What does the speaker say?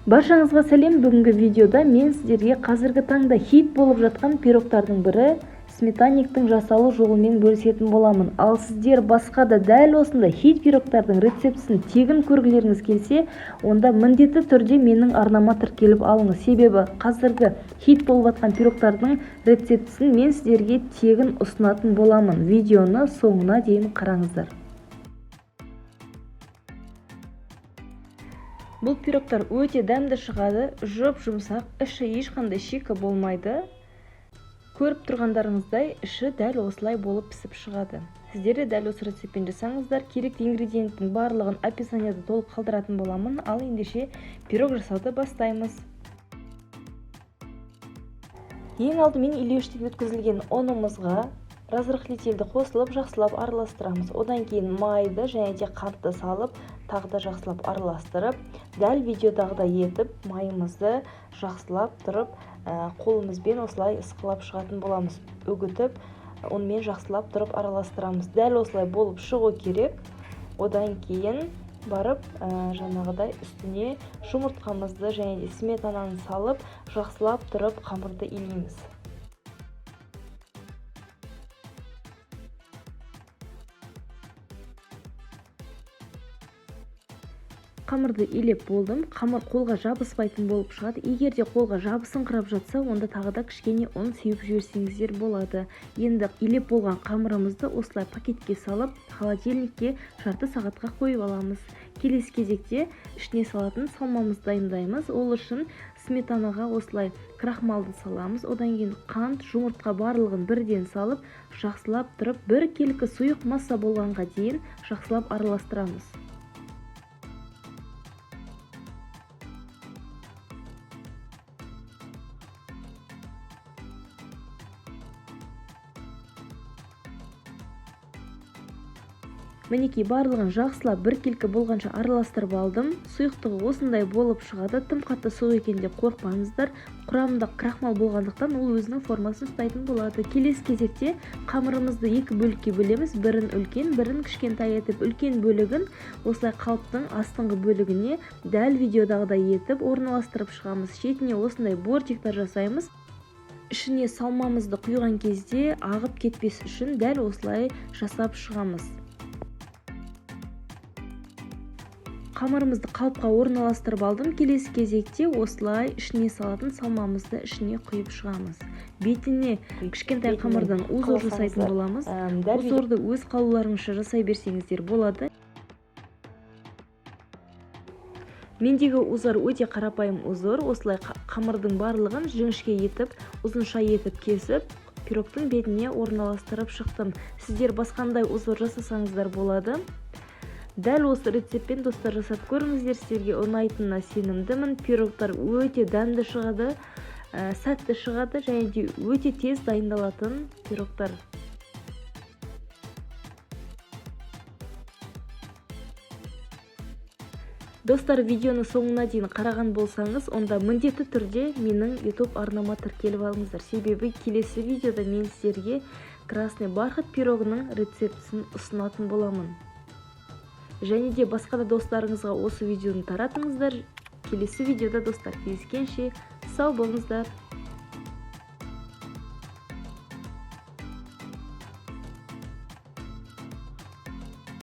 Баршаңызға сәлем. Бүгінгі видеода мен сіздерге қазіргі таңда хит болып жатқан пирогтардың бірі сметанниктің жасалу жолымен бөлісетін боламын. Ал сіздер басқа да дәл осындай хит пирогтардың рецептісін тегін көргілеріңіз келсе, онда міндетті түрде менің арнама тіркеліп алыңыз. Себебі қазіргі хит болып жатқан пирогтардың рецептісін мен сіздерге тегін ұсынатын боламын. Видеоны соңына дейін қараңыздар. Бұл пирогтар өте дәмді шығады, жұп-жұмсақ, іші ешқандай шикі болмайды. Көріп тұрғандарыңыздай, іші дәл осылай болып пісіп шығады. Сіздер де дәл осы рецептпен жасаңыздар. Керекті ингредиенттің барлығын описанияда толық қалдыратын боламын. Ал ендеше пирог жасауды бастаймыз. Ең алдымен илеуіштен өткізілген ұнымызға разрыхлительді қосылып, жақсылап араластырамыз. Одан кейін майды және де қантты салып, тағы да жақсылап араластырып, дәл видеодағыдай етіп, майымызды жақсылап тұрып, қолымызбен осылай ысқылап шығатын боламыз. Үгітіп, онымен жақсылап тұрып араластырамыз. Дәл осылай болып шығу керек. Одан кейін барып, жаңағыдай үстіне жұмыртқамызды және де сметананы салып, жақсылап тұрып қамырды илейміз. Қамырды илеп болдым. Қамыр қолға жабыспайтын болып шығады. Егер де қолға жабысыңқырап жатса, онда тағы да кішкене ұн сеуіп жіберсеңіздер болады. Енді илеп болған қамырымызды осылай пакетке салып, холодильникке жарты сағатқа қойып аламыз. Келесі кезекте ішіне салатын салмамызды дайындаймыз. Ол үшін сметанаға осылай крахмалды саламыз. Одан кейін қант, жұмыртқа барлығын бірден салып, жақсылап тұрып, бір келкі сұйық масса болғанға дейін жақсылап араластырамыз. Мінекей барлығын жақсылап бір келкі болғанша араластырып алдым. Сұйықтығы осындай болып шығады. Тым қатты суық екен деп қорықпаңыздар. Құрамында крахмал болғандықтан ол өзінің формасын ұстайтын болады. Келесі кезекте қамырымызды екі бөлікке бөлеміз. Бірін үлкен, бірін кішкентай етіп, үлкен бөлігін осылай қалыптың астыңғы бөлігіне дәл видеодағыдай етіп орналастырып шығамыз. Шетіне осындай бортиктар жасаймыз. Ішіне салмамызды құйған кезде ағып кетпес үшін дәл осылай жасап шығамыз. Қамырымызды қалыпқа орналастырып алдым. Келесі кезекте осылай ішіне салатын салмамызды ішіне құйып шығамыз. Бетіне кішкентай қамырдан узор жасайтын боламыз. Узорды өз қалауларыңызша жасай берсеңіздер болады. Мендегі узор өте қарапайым узор. Осылай қамырдың барлығын жіңішке етіп, ұзынша етіп кесіп, пирогтың бетіне орналастырып шықтым. Сіздер басқандай узор жасасаңыздар болады. Дәл осы рецептпен достар жасап көріңіздер, сіздерге ұнайтынына сенімдімін. Пирогтар өте дәмді шығады, сәтті шығады және де өте тез дайындалатын пирогтар. Достар, видеоны соңына дейін қараған болсаңыз, онда міндетті түрде менің YouTube арнама тіркеліп алыңыздар. Себебі келесі видеода мен сіздерге красный бархат пирогының рецептісін ұсынатын боламын. Және де басқа да достарыңызға осы видеоны таратыңыздар. Келесі видеода достар, кездескенше сау болыңыздар.